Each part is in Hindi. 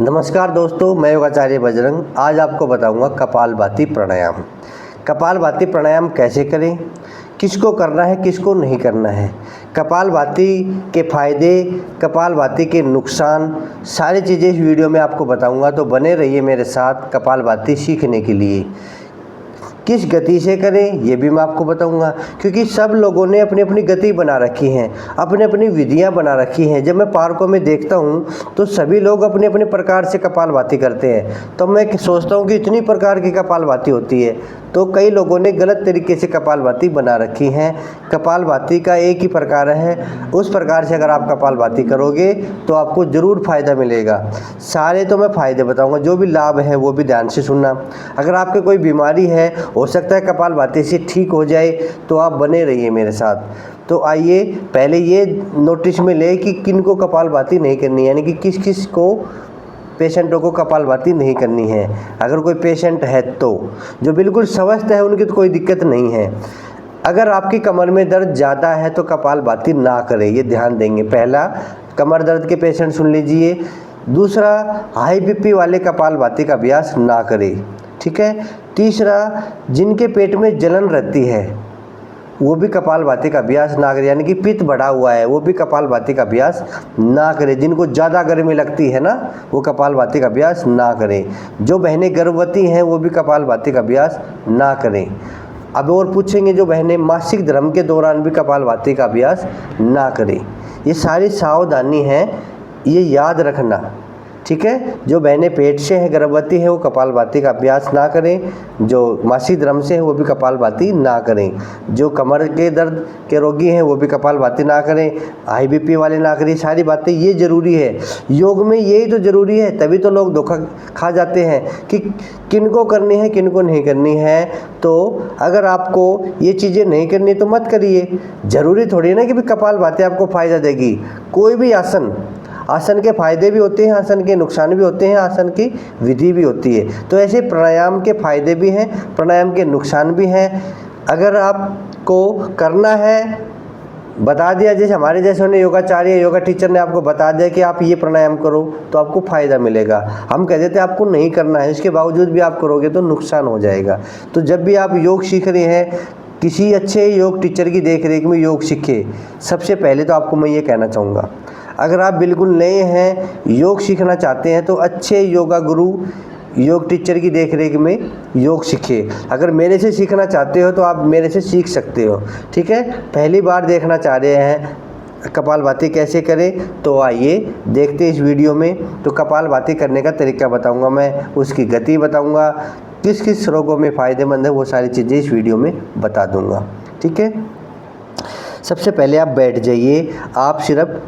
नमस्कार दोस्तों, मैं योगाचार्य बजरंग। आज आपको बताऊंगा कपालभाति प्राणायाम। कपालभाति प्राणायाम कैसे करें, किसको करना है, किसको नहीं करना है, कपालभाति के फ़ायदे, कपालभाति के नुकसान, सारी चीज़ें इस वीडियो में आपको बताऊंगा। तो बने रहिए मेरे साथ कपालभाति सीखने के लिए। किस गति से करें ये भी मैं आपको बताऊंगा, क्योंकि सब लोगों ने अपनी अपनी गति बना रखी हैं, अपनी अपनी विधियां बना रखी हैं। जब मैं पार्कों में देखता हूं तो सभी लोग अपने अपने प्रकार से कपालभाति करते हैं। तो मैं सोचता हूं कि इतनी प्रकार की कपालभाति होती है, तो कई लोगों ने गलत तरीके से कपालभाति बना रखी हैं। कपालभाति का एक ही प्रकार है, उस प्रकार से अगर आप कपालभाति करोगे तो आपको ज़रूर फ़ायदा मिलेगा। सारे तो मैं फ़ायदे बताऊंगा, जो भी लाभ है वो भी ध्यान से सुनना। अगर आपके कोई बीमारी है, हो सकता है कपालभाति से ठीक हो जाए, तो आप बने रहिए मेरे साथ। तो आइए पहले ये नोटिस में ले कि किन को कपालभाति नहीं करनी है, यानी कि किस किस को पेशेंटों को कपालभाति नहीं करनी है। अगर कोई पेशेंट है तो जो बिल्कुल स्वस्थ है उनकी तो कोई दिक्कत नहीं है। अगर आपकी कमर में दर्द ज़्यादा है तो कपालभाति ना करें, ये ध्यान देंगे। पहला, कमर दर्द के पेशेंट सुन लीजिए। दूसरा, हाई बीपी वाले कपालभाति का अभ्यास ना करें, ठीक है। तीसरा, जिनके पेट में जलन रहती है वो भी कपालभाति का अभ्यास ना करें, यानी कि पित्त बढ़ा हुआ है वो भी कपालभाति का अभ्यास ना करें। जिनको ज़्यादा गर्मी लगती है ना, वो कपालभाति का अभ्यास ना करें। जो बहनें गर्भवती हैं वो भी कपालभाति का अभ्यास ना करें। अब और पूछेंगे, जो बहनें मासिक धर्म के दौरान भी कपालभाति का अभ्यास ना करें। ये सारी सावधानी है, ये याद रखना, ठीक है। जो बहनें पेट से हैं, गर्भवती हैं, वो कपालभाति का अभ्यास ना करें। जो मासिक धर्म से हैं वो भी कपालभाति ना करें। जो कमर के दर्द के रोगी हैं वो भी कपालभाति ना करें। हाई बीपी वाले ना करें। सारी बातें ये ज़रूरी है, योग में यही तो ज़रूरी है। तभी तो लोग धोखा खा जाते हैं कि किनको करनी है किनको नहीं करनी है। तो अगर आपको ये चीज़ें नहीं करनी तो मत करिए। ज़रूरी थोड़ी ना कि कपालभाति आपको फ़ायदा देगी। कोई भी आसन के फायदे भी होते हैं, आसन के नुकसान भी होते हैं, आसन की विधि भी होती है। तो ऐसे प्राणायाम के फायदे भी हैं, प्राणायाम के नुकसान भी हैं। अगर आपको करना है, बता दिया, जैसे हमारे जैसे ने योगाचार्य योगा टीचर ने आपको बता दिया कि आप ये प्राणायाम करो तो आपको फ़ायदा मिलेगा। हम कह देते आपको नहीं करना है, इसके बावजूद भी आप करोगे तो नुकसान हो जाएगा। तो जब भी आप योग सीख रहे हैं, किसी अच्छे योग टीचर की देख रेख में योग सीखे। सबसे पहले तो आपको मैं ये कहना चाहूँगा, अगर आप बिल्कुल नए हैं, योग सीखना चाहते हैं, तो अच्छे योगा गुरु, योग टीचर की देखरेख में योग सीखिए। अगर मेरे से सीखना चाहते हो तो आप मेरे से सीख सकते हो, ठीक है। पहली बार देखना चाह रहे हैं कपालभाति कैसे करें, तो आइए देखते हैं इस वीडियो में। तो कपालभाति करने का तरीका बताऊंगा मैं, उसकी गति बताऊंगा, किस किस रोगों में फ़ायदेमंद है वो सारी चीज़ें इस वीडियो में बता दूंगा, ठीक है। सबसे पहले आप बैठ जाइए। आप सिर्फ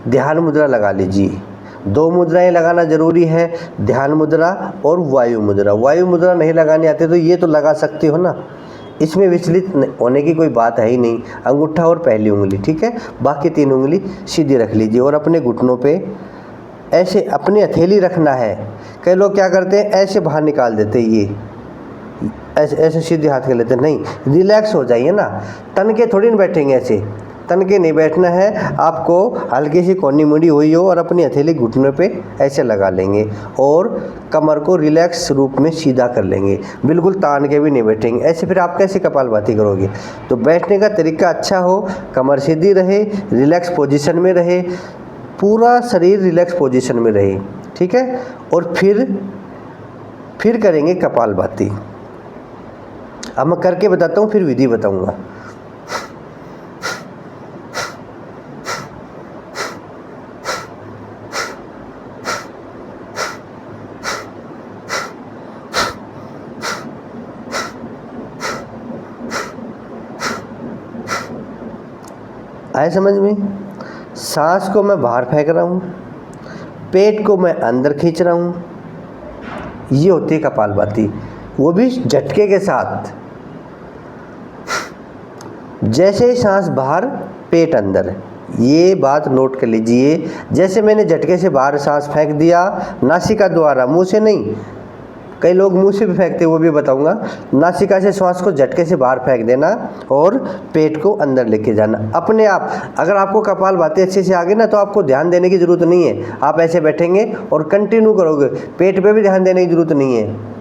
ध्यान मुद्रा लगा लीजिए। 2 मुद्राएं लगाना जरूरी है, ध्यान मुद्रा और वायु मुद्रा। वायु मुद्रा नहीं लगानी आती तो ये तो लगा सकते हो ना, इसमें विचलित होने की कोई बात है ही नहीं। अंगूठा और पहली उंगली, ठीक है। बाकी 3 उंगली सीधी रख लीजिए और अपने घुटनों पे ऐसे अपनी हथेली रखना है। कई लोग क्या करते हैं, ऐसे बाहर निकाल देते हैं, ये ऐसे ऐसे सीधे हाथ कर लेते हैं। नहीं, रिलैक्स हो जाइए ना, तन के थोड़ी ना बैठेंगे, ऐसे तन के नहीं बैठना है। आपको हल्की सी कोनी मुड़ी हुई हो और अपनी हथेली घुटने पे ऐसे लगा लेंगे और कमर को रिलैक्स रूप में सीधा कर लेंगे, बिल्कुल तान के भी नहीं बैठेंगे ऐसे। फिर आप कैसे कपालभाति करोगे। तो बैठने का तरीका अच्छा हो, कमर सीधी रहे, रिलैक्स पोजीशन में रहे, पूरा शरीर रिलैक्स पोजीशन में रहे, ठीक है। और फिर करेंगे कपालभाति। अब मैं करके बताता हूँ, फिर विधि बताऊँगा। आए समझ में। सांस को मैं बाहर फेंक रहा हूँ, पेट को मैं अंदर खींच रहा हूँ, ये होती है कपालभाति, वो भी झटके के साथ। जैसे ही सांस बाहर पेट अंदर, ये बात नोट कर लीजिए। जैसे मैंने झटके से बाहर सांस फेंक दिया, नासिका द्वारा, मुंह से नहीं, कई लोग मुंह से भी फेंकते हैं, वो भी बताऊंगा। नासिका से श्वास को झटके से बाहर फेंक देना और पेट को अंदर लेके जाना अपने आप। अगर आपको कपालभाति अच्छे से आ गई ना तो आपको ध्यान देने की ज़रूरत नहीं है, आप ऐसे बैठेंगे और कंटिन्यू करोगे, पेट पे भी ध्यान देने की ज़रूरत नहीं है।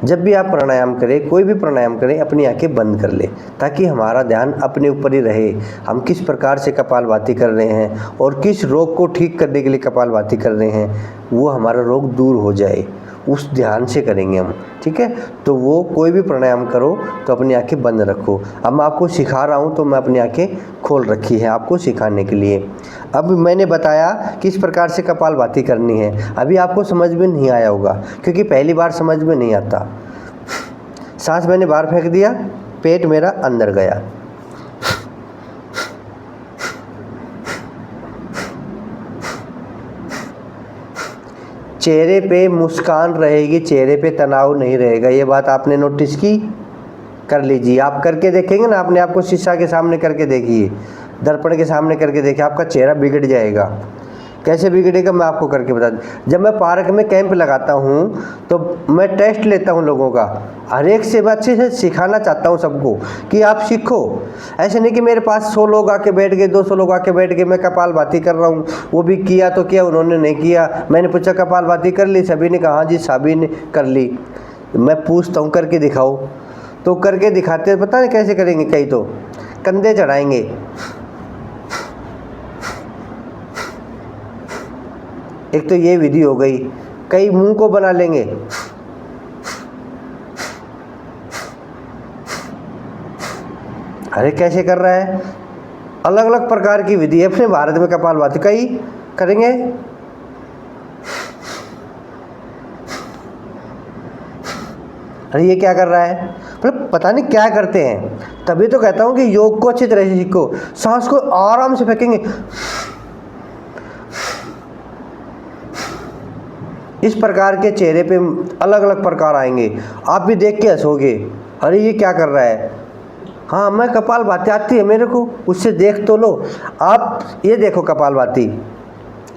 जब भी आप प्राणायाम करें, कोई भी प्राणायाम करें, अपनी आंखें बंद कर लें ताकि हमारा ध्यान अपने ऊपर ही रहे। हम किस प्रकार से कपालभाति कर रहे हैं और किस रोग को ठीक करने के लिए कपालभाति कर रहे हैं, वो हमारा रोग दूर हो जाए, उस ध्यान से करेंगे हम, ठीक है। तो वो कोई भी प्राणायाम करो तो अपनी आंखें बंद रखो। अब मैं आपको सिखा रहा हूँ तो मैं अपनी आंखें खोल रखी है आपको सिखाने के लिए। अब मैंने बताया किस प्रकार से कपालभाति करनी है, अभी आपको समझ में नहीं आया होगा क्योंकि पहली बार समझ में नहीं आता। सांस मैंने बाहर फेंक दिया, पेट मेरा अंदर गया, चेहरे पे मुस्कान रहेगी, चेहरे पे तनाव नहीं रहेगा। ये बात आपने नोटिस की? कर लीजिए, आप करके देखेंगे ना, अपने आप को शीशा के सामने करके देखिए, दर्पण के सामने करके देखिए, आपका चेहरा बिगड़ जाएगा। कैसे बिगड़ेगा मैं आपको करके बता दूँ। जब मैं पार्क में कैंप लगाता हूँ तो मैं टेस्ट लेता हूँ लोगों का, हर एक से मैं अच्छे से सिखाना चाहता हूँ सबको कि आप सीखो। ऐसे नहीं कि मेरे पास 100 लोग आके बैठ गए, 200 लोग आके बैठ गए, मैं कपालभाति कर रहा हूँ, वो भी किया तो किया, उन्होंने नहीं किया। मैंने पूछा कपालभाति कर ली? सभी ने कहा हाँ जी सभी ने कर ली। मैं पूछता हूँ करके दिखाओ, तो करके दिखाते पता नहीं कैसे करेंगे। कई तो कंधे चढ़ाएंगे, एक तो ये विधि हो गई। कई मुंह को बना लेंगे, अरे कैसे कर रहा है, अलग अलग प्रकार की विधि है अपने भारत में कपालभाति। कई करेंगे, अरे ये क्या कर रहा है, मतलब पता नहीं क्या करते हैं। तभी तो कहता हूँ कि योग को अच्छी तरह से सीखो। सांस को आराम से फेंकेंगे, इस प्रकार के चेहरे पे अलग अलग प्रकार आएंगे, आप भी देख के हंसोगे, अरे ये क्या कर रहा है। हाँ मैं कपालभाति आती है मेरे को, उससे देख तो लो। आप ये देखो कपालभाति,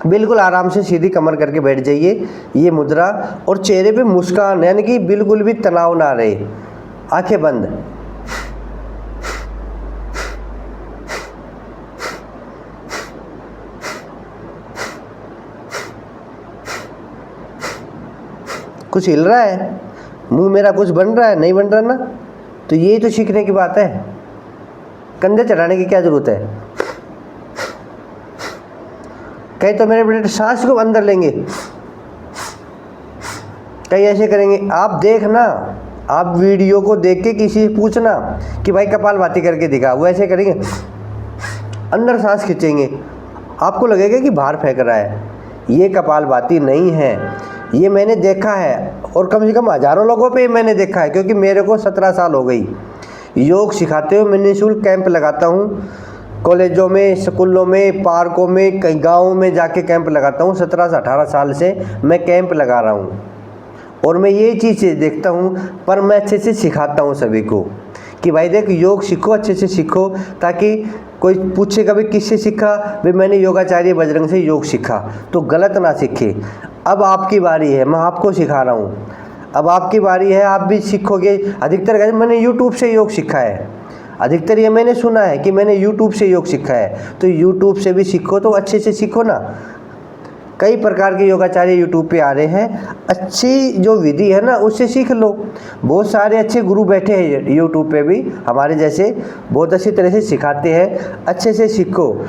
बिल्कुल आराम से सीधी कमर करके बैठ जाइए, ये मुद्रा, और चेहरे पे मुस्कान, यानी कि बिल्कुल भी तनाव ना रहे, आंखें बंद। कुछ हिल रहा है, मुंह मेरा कुछ बन रहा है, नहीं बन रहा ना, तो यही तो सीखने की बात है। कंधे चढ़ाने की क्या जरूरत है। कई तो मेरे बेटे सांस को अंदर लेंगे, कई ऐसे करेंगे। आप देखना, आप वीडियो को देख के किसी से पूछना कि भाई कपालभाति करके दिखा, वो ऐसे करेंगे, अंदर सांस खींचेंगे, आपको लगेगा कि बाहर फेंक रहा है। ये कपालभाति नहीं है, ये मैंने देखा है, और कम से कम हज़ारों लोगों पे मैंने देखा है, क्योंकि मेरे को 17 साल हो गई योग सिखाते हुए। मैं निःशुल्क कैंप लगाता हूँ, कॉलेजों में, स्कूलों में, पार्कों में, कई गाँवों में जाके कैंप लगाता हूँ। 17 से 18 साल से मैं कैंप लगा रहा हूँ, और मैं ये चीज़ें देखता हूँ, पर मैं अच्छे से सिखाता हूँ सभी को कि भाई देख योग सीखो, अच्छे से सीखो, ताकि कोई पूछे कभी किससे सीखा, भाई मैंने योगाचार्य बजरंग से योग सीखा, तो गलत ना सीखे। अब आपकी बारी है, मैं आपको सिखा रहा हूँ, अब आपकी बारी है, आप भी सीखोगे। अधिकतर मैंने यूट्यूब से योग सीखा है, अधिकतर ये मैंने सुना है कि मैंने यूट्यूब से योग सीखा है, तो यूट्यूब से भी सीखो, तो अच्छे से सीखो ना। कई प्रकार के योगाचार्य यूट्यूब पे आ रहे हैं, अच्छी जो विधि है ना उससे सीख लो। बहुत सारे अच्छे गुरु बैठे हैं यूट्यूब पे भी हमारे जैसे, बहुत अच्छी तरह से सिखाते हैं, अच्छे से सीखो।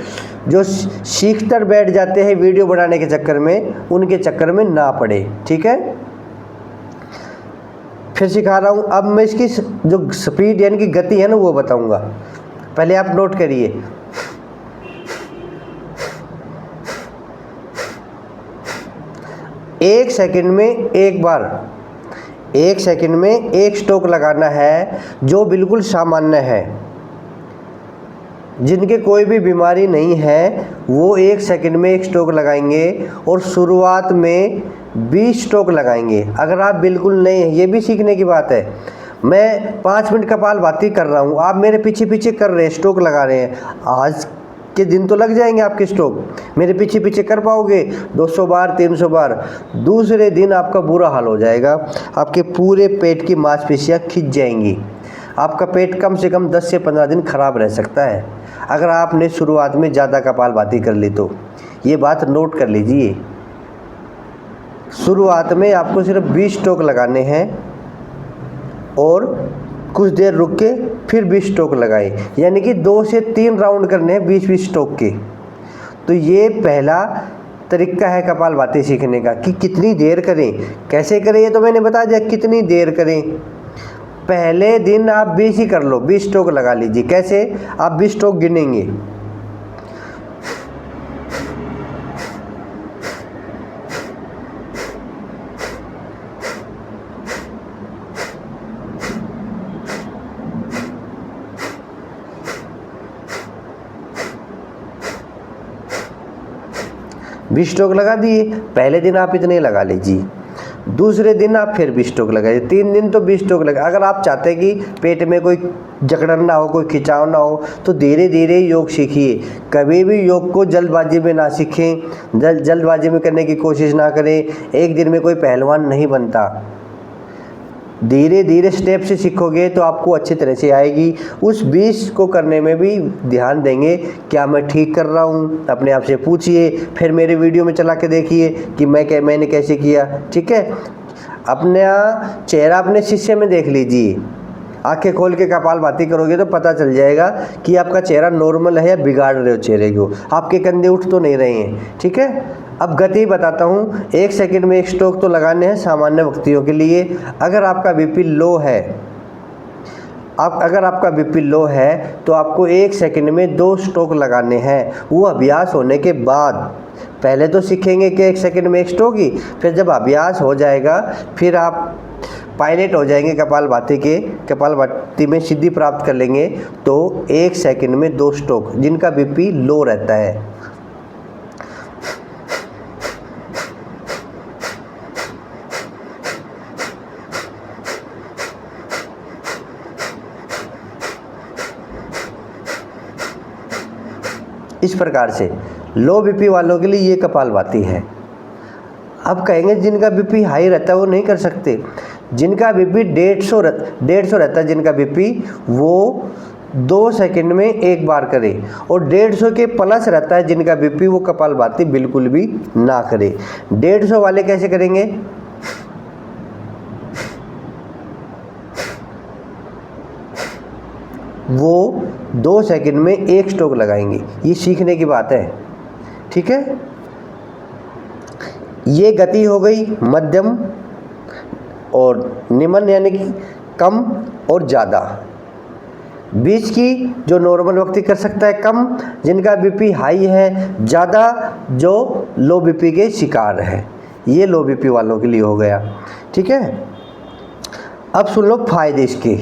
जो सीख कर बैठ जाते हैं वीडियो बनाने के चक्कर में, उनके चक्कर में ना पड़े, ठीक है। फिर सिखा रहा हूँ, अब मैं इसकी जो स्पीड यानी कि गति है ना वो बताऊँगा, पहले आप नोट करिए। एक सेकंड में एक बार, एक सेकंड में एक स्ट्रोक लगाना है, जो बिल्कुल सामान्य है। जिनके कोई भी बीमारी नहीं है वो एक सेकंड में एक स्ट्रोक लगाएंगे, और शुरुआत में 20 स्ट्रोक लगाएंगे। अगर आप बिल्कुल नहीं है, ये भी सीखने की बात है। मैं 5 मिनट कपालभाति कर रहा हूँ, आप मेरे पीछे पीछे कर रहे हैं, स्ट्रोक लगा रहे हैं। आज के दिन तो लग जाएंगे आपके स्ट्रोक। मेरे पीछे पीछे कर पाओगे 200 बार 300 बार, दूसरे दिन आपका बुरा हाल हो जाएगा। आपके पूरे पेट की मांसपेशियाँ खिंच जाएंगी। आपका पेट कम से कम 10 से 15 दिन खराब रह सकता है अगर आपने शुरुआत में ज़्यादा कपालभाति कर ली तो। ये बात नोट कर लीजिए। शुरुआत में आपको सिर्फ 20 स्ट्रोक लगाने हैं और कुछ देर रुक के फिर 20 स्ट्रोक लगाए, यानी कि 2 से 3 राउंड करने हैं 20-20 स्ट्रोक के। तो ये पहला तरीका है कपालभाति सीखने का कि कितनी देर करें, कैसे करें, ये तो मैंने बता दिया कितनी देर करें। पहले दिन आप 20 ही कर लो, 20 स्ट्रोक लगा लीजिए। कैसे? आप 20 स्ट्रोक गिनेंगे। बीस स्ट्रोक लगा दिए, पहले दिन आप इतने लगा लीजिए, दूसरे दिन आप फिर 20 स्ट्रोक लगाइए, 3 दिन तो 20 स्ट्रोक लगा। अगर आप चाहते हैं कि पेट में कोई जकड़न ना हो, कोई खिंचाव ना हो, तो धीरे धीरे योग सीखिए। कभी भी योग को जल्दबाजी में ना सीखें, जल्दबाजी में करने की कोशिश ना करें। एक दिन में कोई पहलवान नहीं बनता। धीरे धीरे स्टेप से सीखोगे तो आपको अच्छी तरह से आएगी। उस 20 को करने में भी ध्यान देंगे, क्या मैं ठीक कर रहा हूँ, अपने आप से पूछिए। फिर मेरे वीडियो में चला के देखिए कि मैंने कैसे किया। ठीक है, अपना चेहरा अपने शीशे में देख लीजिए। आंखें खोल के कपालभाति करोगे तो पता चल जाएगा कि आपका चेहरा नॉर्मल है या बिगाड़ रहे हो चेहरे को, आपके कंधे उठ तो नहीं रहे हैं। ठीक है, अब गति बताता हूँ। 1 सेकंड में 1 स्ट्रोक तो लगाने हैं सामान्य व्यक्तियों के लिए। अगर आपका बीपी लो है, अगर आपका बीपी लो है तो आपको 1 सेकंड में 2 स्ट्रोक लगाने हैं। वो अभ्यास होने के बाद, पहले तो सीखेंगे कि 1 सेकंड में 1 स्ट्रोक ही, फिर जब अभ्यास हो जाएगा फिर आप पायलट हो जाएंगे कपालभाति में सिद्धि प्राप्त कर लेंगे। तो 1 सेकंड में 2 स्ट्रोक, जिनका बीपी लो रहता है। इस प्रकार से लो बीपी वालों के लिए ये कपालभाति है। अब कहेंगे जिनका बीपी हाई रहता है वो नहीं कर सकते। जिनका बीपी 150 रहता है, जिनका बीपी, वो 2 सेकंड में 1 बार करें। और 150 के प्लस रहता है जिनका बीपी, वो कपालभाति बिल्कुल भी ना करे। 150 वाले कैसे करेंगे? वो 2 सेकंड में 1 स्ट्रोक लगाएंगे। ये सीखने की बात है। ठीक है, ये गति हो गई मध्यम और निम्न, यानी कि कम और ज़्यादा। बीच की जो नॉर्मल व्यक्ति कर सकता है कम, जिनका बीपी हाई है ज़्यादा, जो लो बीपी के शिकार है। ये लो बीपी वालों के लिए हो गया। ठीक है, अब सुन लो फायदे इसके,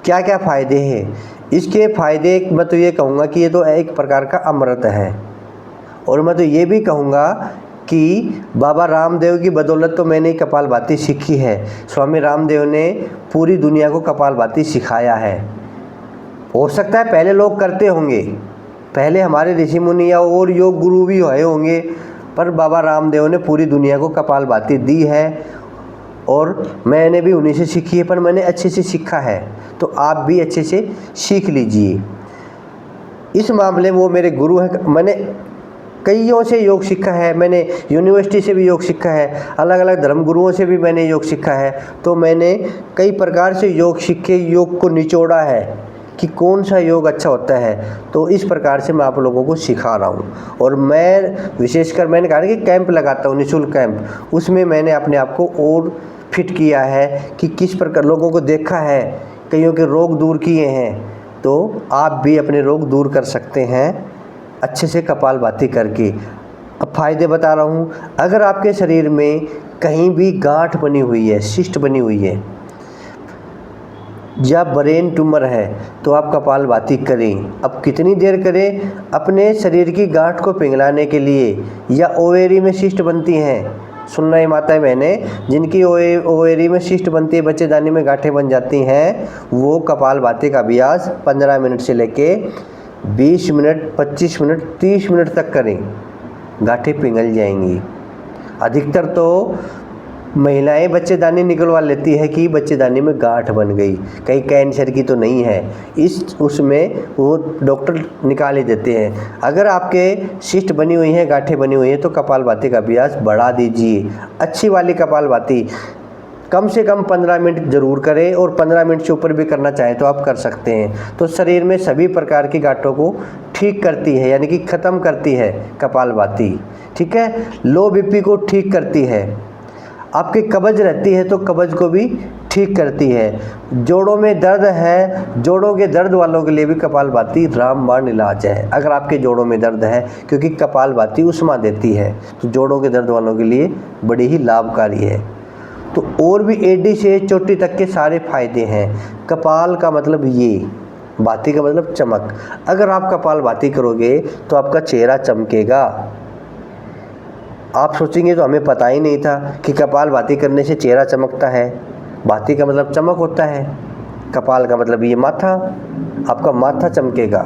क्या क्या फ़ायदे हैं इसके। फ़ायदे मैं तो ये कहूँगा कि ये तो एक प्रकार का अमृत है। और मैं तो ये भी कहूँगा कि बाबा रामदेव की बदौलत तो मैंने कपालभाति सीखी है। स्वामी रामदेव ने पूरी दुनिया को कपालभाति सिखाया है। हो सकता है पहले लोग करते होंगे, पहले हमारे ऋषि मुनि या और योग गुरु भी हुए होंगे, पर बाबा रामदेव ने पूरी दुनिया को कपालभाति दी है और मैंने भी उन्हीं से सीखी है, पर मैंने अच्छे से सीखा है। तो आप भी अच्छे से सीख लीजिए। इस मामले में वो मेरे गुरु हैं। मैंने कईयों से योग सीखा है, मैंने यूनिवर्सिटी से भी योग सीखा है, अलग अलग धर्म गुरुओं से भी मैंने योग सीखा है। तो मैंने कई प्रकार से योग सीखे, योग को निचोड़ा है कि कौन सा योग अच्छा होता है। तो इस प्रकार से मैं आप लोगों को सिखा रहा हूँ। और मैं विशेषकर मैंने कहा कि कैंप लगाता हूँ, निःशुल्क कैंप, उसमें मैंने अपने आप को और फिट किया है कि किस प्रकार लोगों को देखा है, कईयों के रोग दूर किए हैं। तो आप भी अपने रोग दूर कर सकते हैं अच्छे से कपालभाति करके। अब फायदे बता रहा हूँ। अगर आपके शरीर में कहीं भी गांठ बनी हुई है, सिस्ट बनी हुई है या ब्रेन ट्यूमर है, तो आप कपालभाति करें। अब कितनी देर करें? अपने शरीर की गांठ को पिघलाने के लिए, या ओवेरी में सिस्ट बनती हैं, सुनना ही माताएं बहनें, जिनकी ओवेरी में सिस्ट बनती है, बच्चेदानी में गांठें बन जाती हैं, वो कपालभाति का अभ्यास 15 मिनट से लेके 20 मिनट, 25 मिनट, 30 मिनट तक करें, गांठें पिघल जाएंगी। अधिकतर तो महिलाएं बच्चेदानी निकलवा लेती है कि बच्चेदानी में गांठ बन गई, कहीं कैंसर की तो नहीं है, उसमें वो डॉक्टर निकाल ही देते हैं। अगर आपके सिस्ट बनी हुई है, गांठें बनी हुई हैं, तो कपालभाति का अभ्यास बढ़ा दीजिए। अच्छी वाली कपालभाति कम से कम 15 मिनट ज़रूर करें, और 15 मिनट से ऊपर भी करना चाहें तो आप कर सकते हैं। तो शरीर में सभी प्रकार की गांठों को ठीक करती है, यानी कि ख़त्म करती है कपालभाति। ठीक है, लो बीपी को ठीक करती है, आपकी कब्ज रहती है तो कब्ज को भी ठीक करती है। जोड़ों में दर्द है, जोड़ों के दर्द वालों के लिए भी कपालभाति रामबाण इलाज है। अगर आपके जोड़ों में दर्द है, क्योंकि कपालभाति ऊष्मा देती है, तो जोड़ों के दर्द वालों के लिए बड़ी ही लाभकारी है। तो और भी एडी से चोटी तक के सारे फायदे हैं। कपाल का मतलब ये, भाती का मतलब चमक। अगर आप कपालभाति करोगे तो आपका चेहरा चमकेगा। आप सोचेंगे तो हमें पता ही नहीं था कि कपालभाति करने से चेहरा चमकता है। भाती का मतलब चमक होता है, कपाल का मतलब ये माथा, आपका माथा चमकेगा।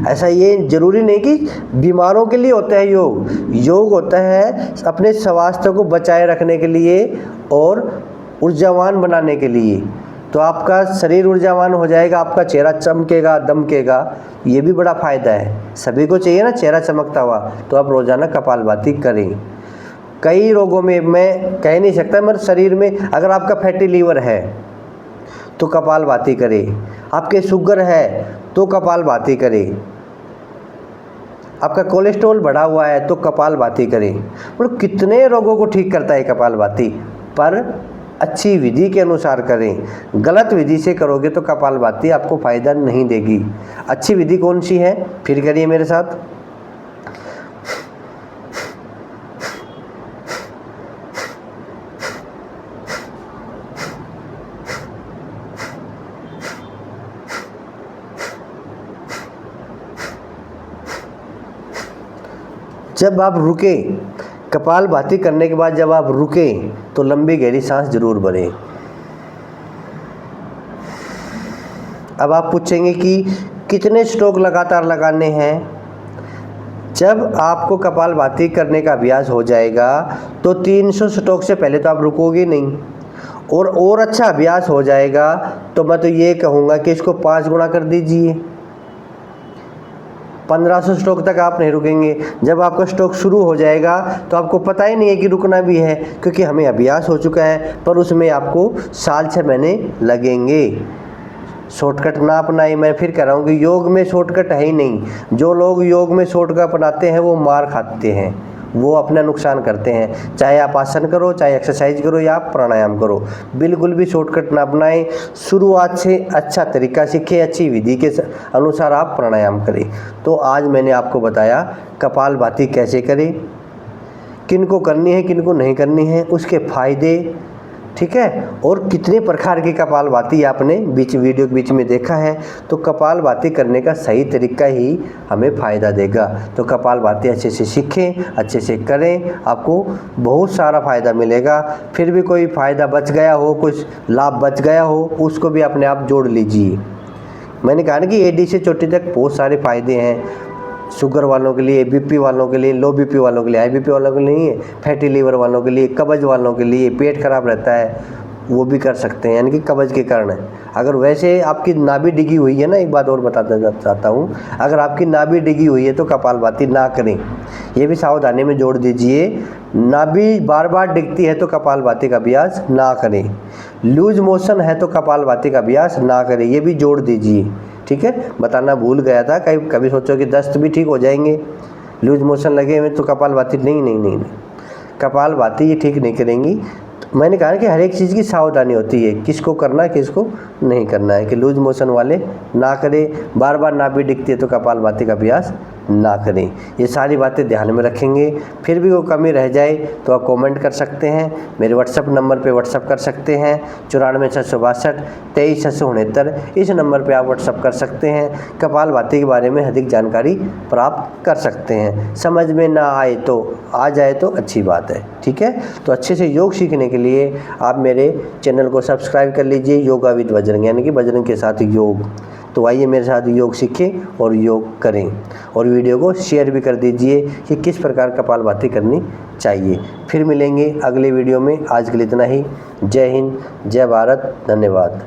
ऐसा ये ज़रूरी नहीं कि बीमारों के लिए होता है योग। योग होता है अपने स्वास्थ्य को बचाए रखने के लिए और ऊर्जावान बनाने के लिए। तो आपका शरीर ऊर्जावान हो जाएगा, आपका चेहरा चमकेगा, दमकेगा। ये भी बड़ा फ़ायदा है। सभी को चाहिए ना चेहरा चमकता हुआ, तो आप रोज़ाना कपालभाति करें। कई रोगों में मैं कह नहीं सकता, मगर शरीर में अगर आपका फैटी लीवर है तो कपालभाति करें, आपके शुगर है तो कपालभाति करें, आपका कोलेस्ट्रॉल बढ़ा हुआ है तो कपालभाति करें। मतलब कितने रोगों को ठीक करता है कपालभाति, पर अच्छी विधि के अनुसार करें। गलत विधि से करोगे तो कपालभाति आपको फ़ायदा नहीं देगी। अच्छी विधि कौन सी है, फिर करिए मेरे साथ। जब आप रुके, कपालभाति करने के बाद जब आप रुकें तो लंबी गहरी सांस जरूर भरें। अब आप पूछेंगे कि कितने स्ट्रोक लगातार लगाने हैं। जब आपको कपालभाति करने का अभ्यास हो जाएगा तो 300 स्ट्रोक से पहले तो आप रुकोगे नहीं, और अच्छा अभ्यास हो जाएगा तो मैं तो ये कहूँगा कि इसको 5 गुना कर दीजिए। 1500 स्ट्रोक तक आप नहीं रुकेंगे। जब आपका स्ट्रोक शुरू हो जाएगा तो आपको पता ही नहीं है कि रुकना भी है, क्योंकि हमें अभ्यास हो चुका है, पर उसमें आपको 6 महीने लगेंगे। शॉर्टकट ना अपनाएं। मैं फिर कह रहा हूँ कि योग में शॉर्टकट है ही नहीं। जो लोग योग में शॉर्टकट अपनाते हैं वो मार खाते हैं, वो अपना नुकसान करते हैं। चाहे आप आसन करो, चाहे एक्सरसाइज करो, या आप प्राणायाम करो, बिल्कुल भी शॉर्टकट ना अपनाएं। शुरुआत से अच्छा तरीका सीखें, अच्छी विधि के अनुसार आप प्राणायाम करें। तो आज मैंने आपको बताया कपालभाति कैसे करें, किन को करनी है, किन को नहीं करनी है, उसके फायदे, ठीक है, और कितने प्रकार की कपालभाति आपने वीडियो के बीच में देखा है। तो कपालभाति करने का सही तरीका ही हमें फ़ायदा देगा। तो कपालभाति अच्छे से सीखें, अच्छे से करें, आपको बहुत सारा फ़ायदा मिलेगा। फिर भी कोई फ़ायदा बच गया हो, कुछ लाभ बच गया हो, उसको भी अपने आप जोड़ लीजिए। मैंने कहा ना कि एडी से चोटी तक बहुत सारे फ़ायदे हैं। शुगर वालों के लिए, बीपी वालों के लिए, लो बीपी वालों के लिए, हाई बीपी वालों के लिए नहीं है, फैटी लीवर वालों के लिए, कब्ज वालों के लिए, पेट खराब रहता है, वो भी कर सकते हैं, यानी कि कब्ज के कारण। अगर वैसे आपकी नाभि डिगी हुई है ना, एक बात और बताना चाहता हूँ, अगर आपकी नाभि डिगी हुई है तो कपालभाति ना करें, ये भी सावधानी में जोड़ दीजिए। नाभि बार बार डिगती है तो कपालभाति का अभ्यास ना करें। लूज मोशन है तो कपालभाति का अभ्यास ना करें, ये भी जोड़ दीजिए। ठीक है, बताना भूल गया था। कभी सोचो कि दस्त भी ठीक हो जाएंगे, लूज मोशन लगे हुए तो कपालभाति नहीं, कपालभाति ये ठीक नहीं करेंगी। मैंने कहा कि हर एक चीज़ की सावधानी होती है, किसको करना है, किसको नहीं करना है। कि लूज मोशन वाले ना करें, बार बार नाभि दिखती है तो कपालभाति का अभ्यास ना करें। ये सारी बातें ध्यान में रखेंगे। फिर भी वो कमी रह जाए तो आप कमेंट कर सकते हैं, मेरे व्हाट्सअप नंबर पे व्हाट्सअप कर सकते हैं 94 662 23 669। इस नंबर पे आप व्हाट्सअप कर सकते हैं। कपालभाति के बारे में अधिक जानकारी प्राप्त कर सकते हैं। समझ में ना आए तो आ जाए तो अच्छी बात है, ठीक है। तो अच्छे से योग सीखने के लिए आप मेरे चैनल को सब्सक्राइब कर लीजिए, योगा विद बजरंग, यानी कि बजरंग के साथ योग। तो आइए मेरे साथ योग सीखें और योग करें, और वीडियो को शेयर भी कर दीजिए कि किस प्रकार कपालभाति करनी चाहिए। फिर मिलेंगे अगले वीडियो में। आज के लिए इतना ही। जय हिंद, जय भारत, धन्यवाद।